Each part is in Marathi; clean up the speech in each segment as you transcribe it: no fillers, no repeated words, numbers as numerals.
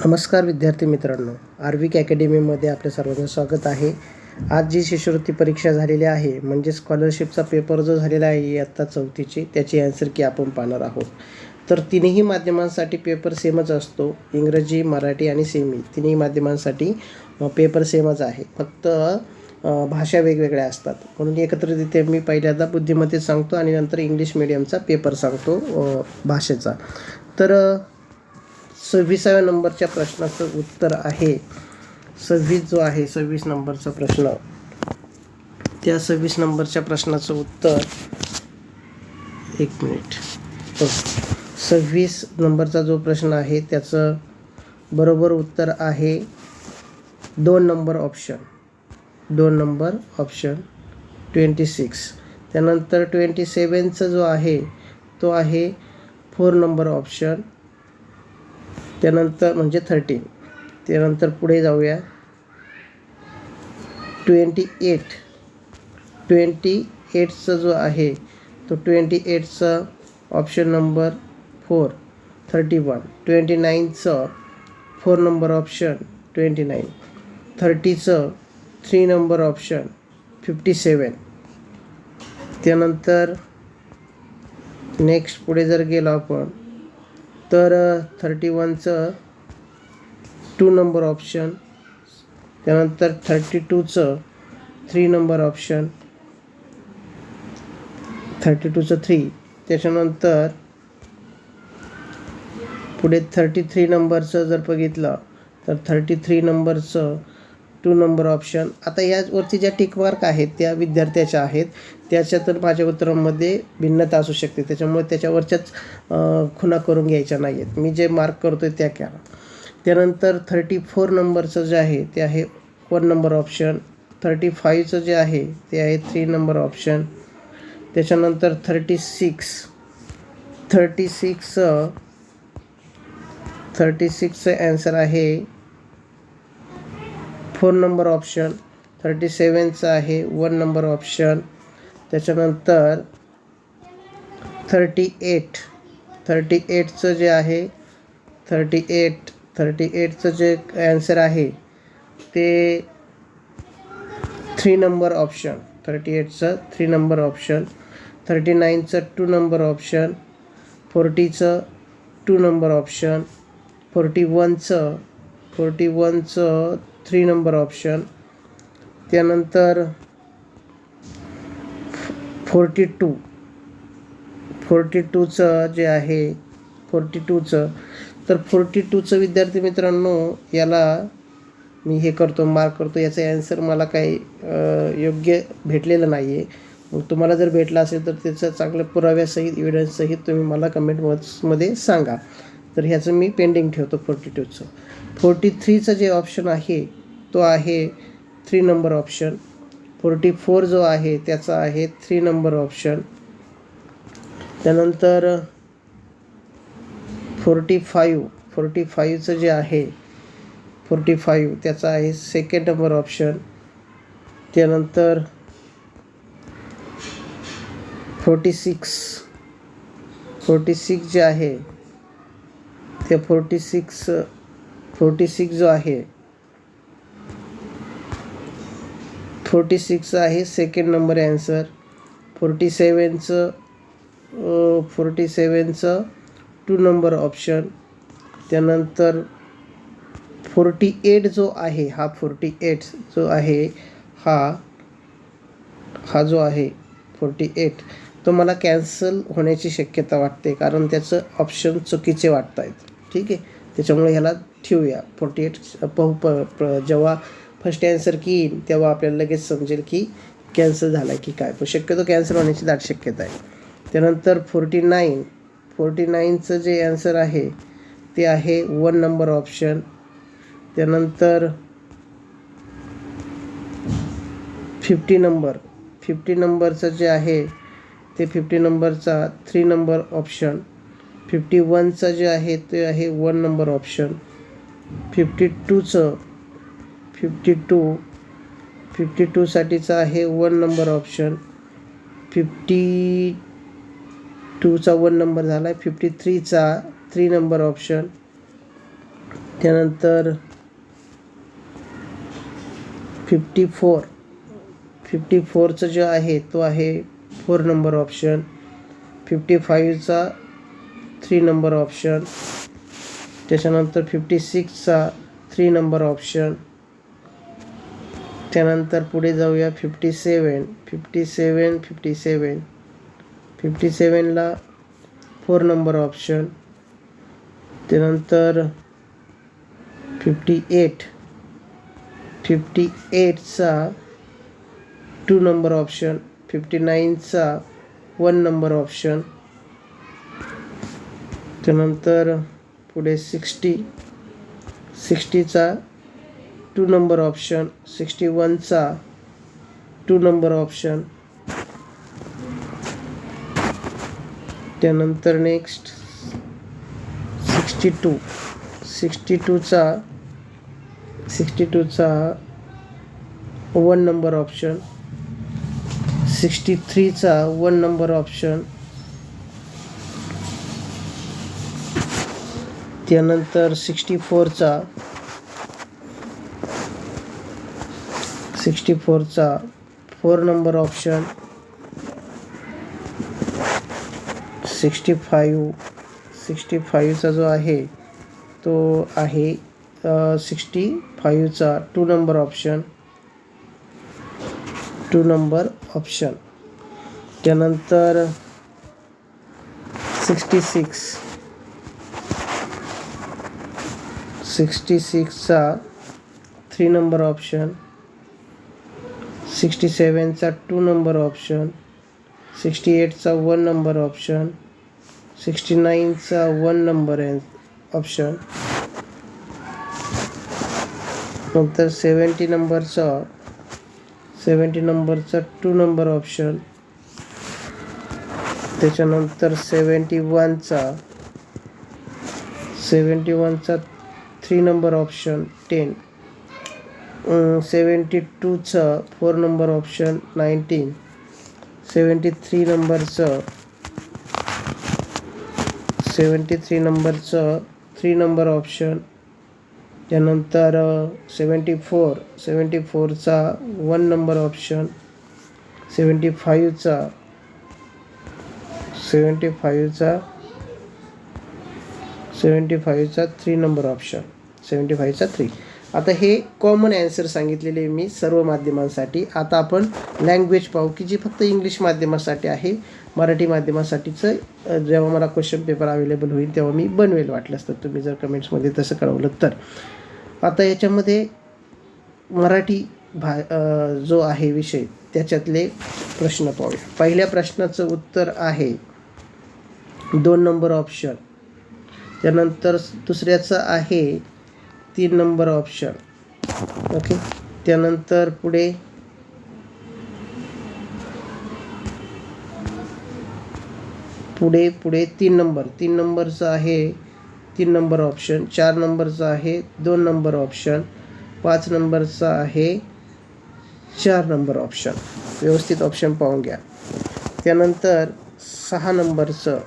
नमस्कार विद्यार्थी मित्रांनो, आर्विक अकॅडमीमध्ये आपल्या सर्वांचं स्वागत आहे. आज जी शिष्यवृत्ती परीक्षा झालेली आहे म्हणजे स्कॉलरशिपचा पेपर जो झालेला आहे इयत्ता 4थीची, त्याची ॲन्सर की आपण पाहणार आहोत. तर तिन्ही माध्यमांसाठी पेपर सेमच असतो. इंग्रजी, मराठी आणि सेमी तिन्ही माध्यमांसाठी पेपर सेमच आहे. फक्त भाषा वेगवेगळ्या असतात. म्हणून एकत्रितरित्या मी पहिल्यांदा बुद्धिमत्तेत सांगतो आणि नंतर इंग्लिश मीडियमचा पेपर सांगतो भाषेचा. तर 26व्या नंबरच्या प्रश्नाचं उत्तर आहे 26 नंबरचा प्रश्न. त्या 26 नंबरच्या प्रश्नाचं उत्तर 26 नंबरचा जो प्रश्न आहे त्याचं बरोबर उत्तर आहे 2 नंबर ऑप्शन 26. त्यानंतर 27चा जो आहे तो आहे 4 नंबर ऑप्शन. त्यानंतर म्हणजे 13. त्यानंतर पुढे जाऊया 28चा जो आहे तो 28चा ऑप्शन नंबर 4 31. 29चं 4 नंबर ऑप्शन 29. 30चं 3 नंबर ऑप्शन 57. त्यानंतर नेक्स्ट पुढे जर गेलो आपण तर 31चं 2 नंबर ऑप्शन. त्यानंतर 32चं 3 नंबर ऑप्शन 32चं 3. त्याच्यानंतर पुढे 33 नंबरचं जर बघितलं तर 33 नंबरचं 2 नंबर ऑप्शन. आता यावरती ज्या टिकमार्क आहेत त्या विद्यार्थ्याच्या आहेत, त्याच्यातून माझ्या उत्तरांमध्ये भिन्नता असू शकते, त्याच्यामुळे त्याच्यावरच्याच खुणा करून घ्यायच्या नाही आहेत. मी जे मार्क करतो आहे त्या करा. त्यानंतर 34 नंबरचं जे आहे ते आहे 1 नंबर ऑप्शन. 35चं जे आहे ते आहे 3 नंबर ऑप्शन. त्याच्यानंतर 36चं ॲन्सर आहे 4 नंबर ऑप्शन. 37चं आहे 1 नंबर ऑप्शन. त्याच्यानंतर 38चं जे आहे 38चं जे ॲन्सर आहे ते 3 नंबर ऑप्शन. 38चं 3 नंबर ऑप्शन. 39चं 2 नंबर ऑप्शन. 40चं 2 नंबर ऑप्शन. 41चं 3 नंबर ऑप्शन. त्यानंतर 42चं जे आहे 42चं तर 42चं विद्यार्थी मित्रांनो याला मी हे करतो मार्क करतो. याचा ॲन्सर मला काही योग्य भेटलेलं नाही आहे. मग तुम्हाला जर भेटला असेल तर त्याचं चांगल्या पुराव्यासहित एव्हिडन्ससहित तुम्ही मला कमेंट बॉक्समध्ये सांगा. तर ह्याचं मी पेंडिंग ठेवतो 42चं. 43चं जे ऑप्शन आहे तो आहे 3 नंबर ऑप्शन. 44 जो आहे त्याचा आहे 3 नंबर ऑप्शन. त्यानंतर 45चं जे आहे 45 त्याचा आहे 2nd नंबर ऑप्शन. त्यानंतर 46 जे आहे ते 46 जो आहे 46चं आहे 2nd नंबर ॲन्सर. 47चं 2 नंबर ऑप्शन. त्यानंतर 48 जो आहे हा 48 जो आहे हा जो आहे 48 तो मला कॅन्सल होण्याची शक्यता वाटते, कारण त्याचं ऑप्शन चुकीचे वाटत आहेत. ठीक आहे, त्याच्यामुळे ह्याला ठेवूया 48. जेव्हा फर्स्ट ॲन्सर की येईल तेव्हा आपल्याला लगेच समजेल की कॅन्सल झाला की काय, पण शक्यतो कॅन्सल होण्याची दाट शक्यता आहे. त्यानंतर 49चं जे ॲन्सर आहे ते आहे 1 नंबर ऑप्शन. त्यानंतर 50 नंबरचं जे आहे ते 50 नंबरचा 3 नंबर ऑप्शन. 51चं जे आहे ते आहे 1 नंबर ऑप्शन. 52साठीचा आहे 1 नंबर ऑप्शन. 52चा 1 नंबर झाला आहे. 53चा 3 नंबर ऑप्शन. त्यानंतर 54चा जो आहे तो आहे 4 नंबर ऑप्शन. 55चा 3 number option. त्याच्यानंतर 56चा 3 नंबर ऑप्शन. त्यानंतर पुढे जाऊया 57ला 4 नंबर ऑप्शन. त्यानंतर 58चा 2 नंबर ऑप्शन. 59चा 1 नंबर ऑप्शन. त्यानंतर पुढे 60चा 2 नंबर ऑप्शन. 61चा 2 नंबर ऑप्शन. त्यानंतर नेक्स्ट 62चा 1 नंबर ऑप्शन. 63चा 1 नंबर ऑप्शन. त्यानंतर 64चा 4 नंबर ऑप्शन. 65चा जो आहे तो आहे 65चा 2 नंबर ऑप्शन. त्यानंतर 66चा 3 नंबर ऑप्शन. 67चा 2 नंबर ऑप्शन. 68चा 1 नंबर ऑप्शन. 69चा 1 नंबर ऑप्शन. नंतर 70 नंबरचा 2 नंबर ऑप्शन. त्याच्यानंतर 71चा 3 नंबर ऑप्शन 10. 72चा 4 नंबर ऑप्शन 19. 73 नंबरचं 3 नंबर ऑप्शन. त्यानंतर 74चा 1 नंबर ऑप्शन. 75चा 3 नंबर ऑप्शन. 75चा 3. आता हे कॉमन ॲन्सर सांगितलेले मी सर्व माध्यमांसाठी. आता आपण लँग्वेज पाहू की जी फक्त इंग्लिश माध्यमासाठी आहे. मराठी माध्यमासाठीचं जेव्हा मला क्वेश्चन पेपर अवेलेबल होईल तेव्हा मी बनवेल, वाटलंच तर तुम्ही जर कमेंट्समध्ये तसं कळवलं तर. आता याच्यामध्ये मराठी जो आहे विषय त्याच्यातले प्रश्न पाहूया. पहिल्या प्रश्नाचं उत्तर आहे 2 नंबर ऑप्शन. त्यानंतर दुसऱ्याचं आहे 3 नंबर ऑप्शन. ओके. त्यानंतर पुढे पुढे 3 नंबरचं आहे 3 नंबर ऑप्शन. 4 नंबरचा आहे 2 नंबर ऑप्शन. 5 नंबरचा आहे 4 नंबर ऑप्शन. व्यवस्थित ऑप्शन पाहून घ्या. त्यानंतर 6 नंबरचं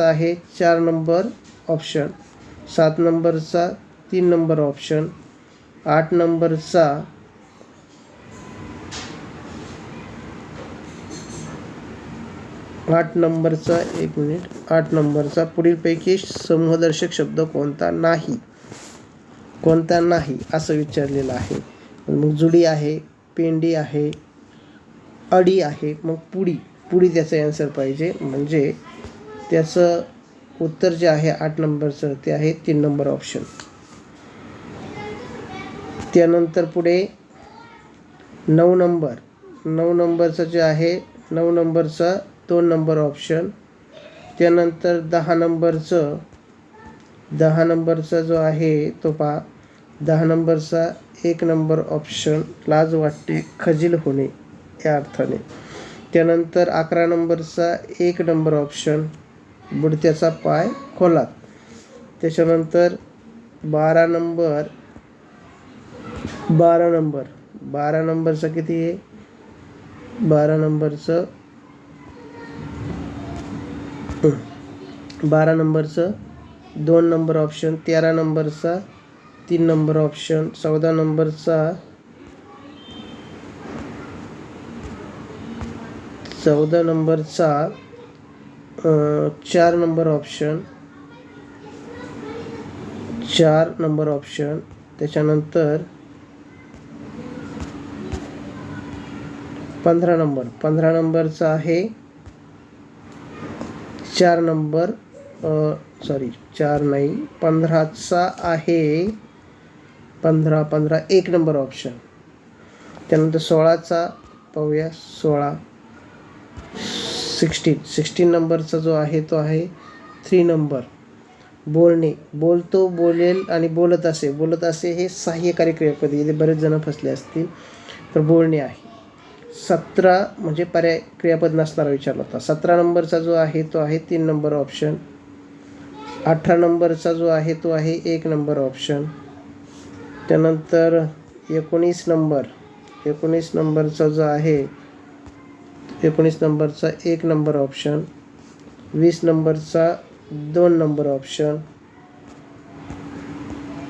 आहे 4 नंबर ऑप्शन. 7 नंबरचा 3 नंबर ऑप्शन. 8 नंबरचा 8 नंबरचा पुढीलपैकी समूहदर्शक शब्द कोणता नाही असं विचारलेलं आहे. मग जुडी आहे, पेंडी आहे, अडी आहे, मग पुडी त्याचं ॲन्सर पाहिजे. म्हणजे त्याचं उत्तर जे आहे 8 नंबरचं ते आहे 3 नंबर ऑप्शन. त्यानंतर पुढे 9 नंबरचं जे आहे 9 नंबरचा 2 नंबर ऑप्शन. त्यानंतर 10 नंबरचा जो आहे तो पहा 10 नंबरचा 1 नंबर ऑप्शन. लाज वाटते खजील होणे या अर्थाने. त्यानंतर 11 नंबरचा 1 नंबर ऑप्शन. बुडत्याचा पाय खोलात. त्याच्यानंतर 12 नंबरचा किती आहे 12 नंबरचं 2 नंबर ऑप्शन, 13 नंबरचा 3 नंबर ऑप्शन, 14 नंबरचा 4 नंबर ऑप्शन, 4 नंबर ऑप्शन. त्याच्यानंतर 15 नंबरचा आहे 4 नंबर, 4 नाही, 15चा आहे 15 1 नंबर ऑप्शन. त्यानंतर 16चा पाहूया, 16 नंबरचा जो आहे तो आहे 3 नंबर, बोलणे. बोलतो, बोलेल आणि बोलत असे हे सहाय्यकारी क्रियापद. इथे बरेच जण फसले असतील. तर बोलणे आहे. 17 म्हणजे पर्याय क्रियापद नसणारा विचारला होता. 17 नंबरचा जो आहे तो आहे 3 नंबर ऑप्शन. 18 नंबरचा जो आहे तो आहे 1 नंबर ऑप्शन. त्यानंतर 19 नंबरचा जो आहे 19 नंबरचा 1 नंबर ऑप्शन. 20 नंबरचा 2 नंबर ऑप्शन.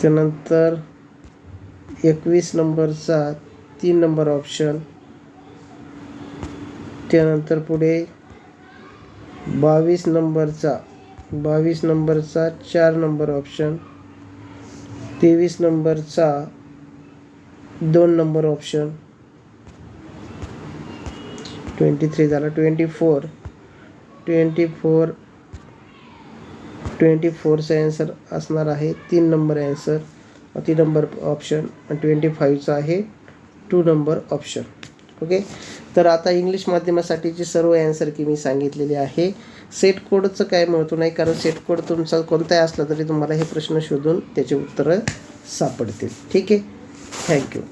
त्यानंतर 21 नंबरचा 3 नंबर ऑप्शन. त्यानंतर पुढे 22 नंबरचा 4 नंबर ऑप्शन. 23 नंबरचा 2 नंबर ऑप्शन. 23 झाला. 24चा ॲन्सर असणार आहे 3 नंबर ॲन्सर, 3 नंबर ऑप्शन. आणि 25चा आहे 2 नंबर ऑप्शन. ओके. तर आता इंग्लिश माध्यमासाठीचे सर्व ॲन्सर की मी सांगितलेले आहे. सेट कोडचं काय महत्त्व नाही, कारण सेट कोड तुमचा कोणताही असला तरी तुम्हाला हे प्रश्न शोधून त्याचे उत्तरं सापडतील. ठीक आहे. थँक्यू.